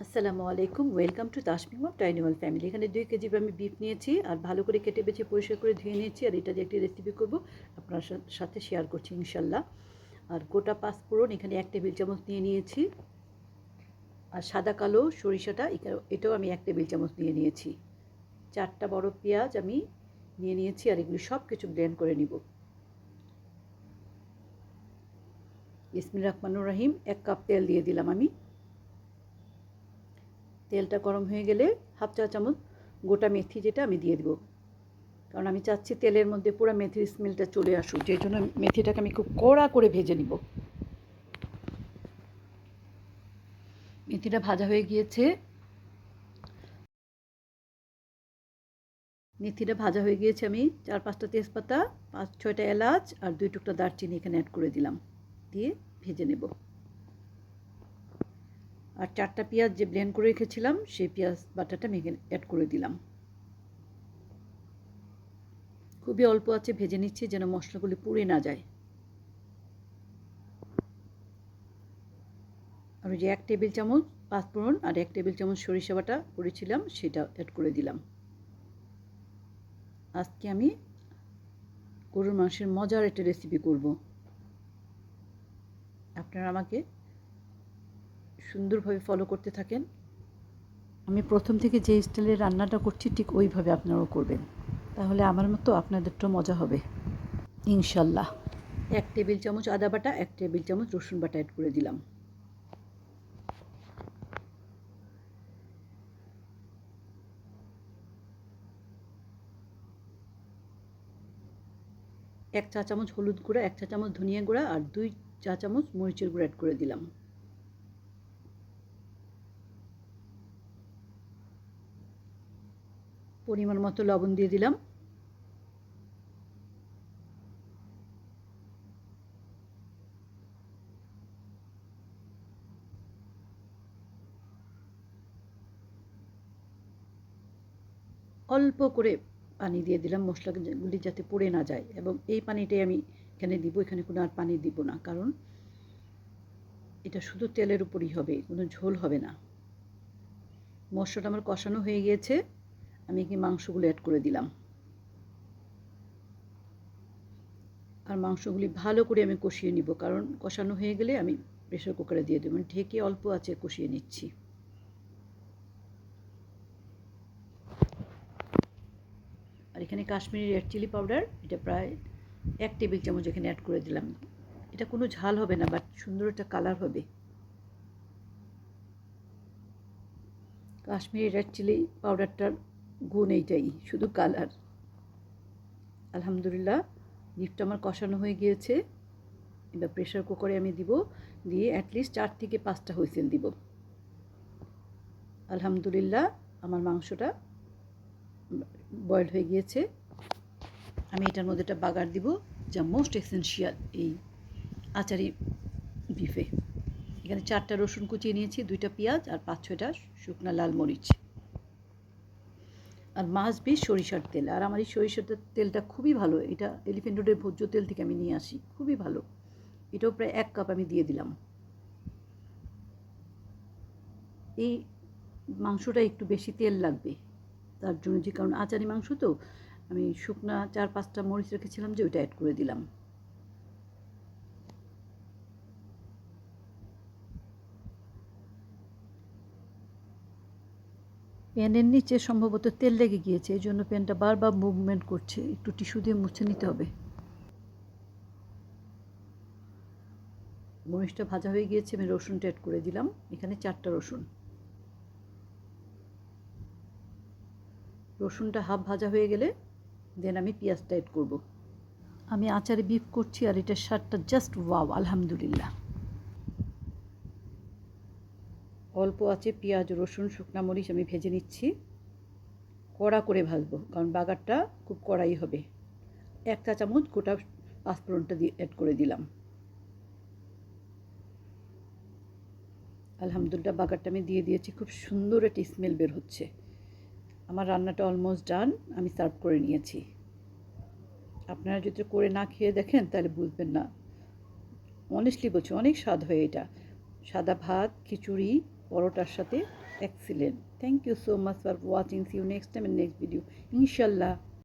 আসসালামু আলাইকুম, welcome to Tasmim of tiny wall family. এখানে 2 কেজি আমি বিফ নিয়েছি আর ভালো করে কেটে বেছে পরিষ্কার করে ধুয়ে নিয়েছি। আর এটা দিয়ে একটি রেসিপি করব, আপনার সাথে শেয়ার করছি ইনশাল্লাহ। আর গোটা পাঁচফোড়ন এখানে 1 টেবিল চামচ নিয়ে নিয়েছি। আর সাদা কালো সরিষাটা এটাও আমি 1 টেবিল চামচ নিয়ে নিয়েছি। 4টা বড় পেঁয়াজ আমি নিয়ে নিয়েছি। আর এগুলি সব কিছু ব্লেন্ড করে নিব। বিসমিল্লাহির রহমানির রহিম। 1 কাপ তেল দিয়ে দিলাম আমি। তেলটা গরম হয়ে গেলে হাফ চা চামচ গোটা মেথি যেটা আমি দিয়ে দেবো, কারণ আমি চাচ্ছি তেলের মধ্যে পুরো মেথির স্মেলটা চলে আসুক, যেই জন্য মেথিটাকে আমি খুব কড়া করে ভেজে নিব। মেথিটা ভাজা হয়ে গিয়েছে। আমি 4-5টা তেজপাতা, 5-6টা এলাচ আর 2 টুকরা দারচিনি এখানে অ্যাড করে দিলাম, দিয়ে ভেজে নেব। আর 4টা পেঁয়াজ যে ব্লেন্ড করে রেখেছিলাম সেই পেঁয়াজ বাটাটা আমি এখানে অ্যাড করে দিলাম। খুবই অল্প আছে ভেজে নিচ্ছি যেন মশলাগুলি পুড়ে না যায়। আমি যে 1 টেবিল চামচ পাঁচফোড়ন আর 1 টেবিল চামচ সরিষা বাটা করেছিলাম সেটা অ্যাড করে দিলাম। আজকে আমি গরুর মাংসের মজার একটা রেসিপি করব। আপনারা আমাকে সুন্দরভাবে ফলো করতে থাকেন। আমি প্রথম থেকে যে স্টাইলে রান্নাটা করছি ঠিক ওইভাবে আপনারাও করবেন, তাহলে আমার মতো আপনাদেরটাও মজা হবে ইনশাল্লাহ। 1 টেবিল চামচ আদা বাটা, 1 টেবিল চামচ রসুন বাটা অ্যাড করে দিলাম। এক চা চামচ হলুদ গুঁড়া, 1 চা চামচ ধনিয়া গুঁড়া আর 2 চা চামচ মরিচের গুঁড়া অ্যাড করে দিলাম। পরিমাণ মতো লবণ দিয়ে দিলাম। অল্প করে পানি দিয়ে দিলাম মশলাগুলি যাতে পুড়ে না যায়, এবং এই পানিটাই আমি এখানে দিব। এখানে কোনো আর পানি দিব না, কারণ এটা শুধু তেলের উপরই হবে, কোনো ঝোল হবে না। মশলাটা আমার কষানো হয়ে গিয়েছে, আমি কি মাংসগুলো অ্যাড করে দিলাম। আর মাংসগুলি ভালো করে আমি কষিয়ে নিব, কারণ কষানো হয়ে গেলে আমি প্রেসার কুকারে দিয়ে দেবো। ঢেকে অল্প আঁচে কষিয়ে নিচ্ছি। আর এখানে কাশ্মীরি রেড চিলি পাউডার, এটা প্রায় 1 টেবিল চামচ এখানে অ্যাড করে দিলাম। এটা কোনো ঝাল হবে না, বাট সুন্দর একটা কালার হবে। কাশ্মীরি রেড চিলি পাউডারটার গুণ এইটাই, শুধু কালার। আলহামদুলিল্লাহ, বিফটা আমার কষানো হয়ে গিয়েছে। এবার প্রেসার কুকারে আমি দিব, দিয়ে অ্যাটলিস্ট 4 থেকে 5টা হুইসেল দিব। আলহামদুলিল্লাহ, আমার মাংসটা বয়েল হয়ে গিয়েছে। আমি এটার মধ্যে একটা বাগার দিব, যা মোস্ট এসেনশিয়াল এই আচারি বিফে। এখানে 4টা রসুন কুচিয়ে নিয়েছি, 2টা পেঁয়াজ আর 5-6টা শুকনা লাল মরিচ। আর মাস্ট বি সরিষার তেল। আর আমার এই সরিষার তেলটা খুবই ভালো, এটা এলিফ্যান্ট রোডের ভোজ্য তেল থেকে আমি নিয়ে আসি, খুবই ভালো। এটাও প্রায় 1 কাপ আমি দিয়ে দিলাম। এই মাংসটা একটু বেশি তেল লাগবে, তার জন্য, যে কারণ আচারি মাংস তো, আমি শুকনা 4-5টা মরিচ রেখেছিলাম যে ওইটা অ্যাড করে দিলাম। প্যানের নিচে সম্ভবত তেল লেগে গিয়েছে, এই জন্য প্যানটা বারবার মুভমেন্ট করছে, একটু টিস্যু দিয়ে মুছে নিতে হবে। মরিচটা ভাজা হয়ে গিয়েছে, আমি রসুনটা অ্যাড করে দিলাম। এখানে 4টা রসুন। রসুনটা হাফ ভাজা হয়ে গেলে দেন আমি পেঁয়াজটা অ্যাড করব। আমি আচারে বিফ করছি আর এটার স্বাদটা জাস্ট ওয়াও, আলহামদুলিল্লাহ। অল্প আছে পেঁয়াজ, রসুন, শুকনা মরিচ আমি ভেজে নিচ্ছি। কড়া করে ভাজবো, কারণ বাগারটা খুব কড়াই হবে। 1 চা চামচ গোটা পাঁচফোড়নটা দিয়ে অ্যাড করে দিলাম। আলহামদুলিল্লাহ, বাগারটা আমি দিয়ে দিয়েছি, খুব সুন্দর একটা স্মেল বের হচ্ছে। আমার রান্নাটা অলমোস্ট ডান, আমি সার্ভ করে নিয়েছি। আপনারা যদি করে না খেয়ে দেখেন তাহলে বুঝবেন না। অনেস্টলি বলছি, অনেক স্বাদ হয় এটা। সাদা ভাত, খিচুড়ি, পরোটার সাথে Excellent. Thank you so much for watching. See you next time in next video. Inshallah.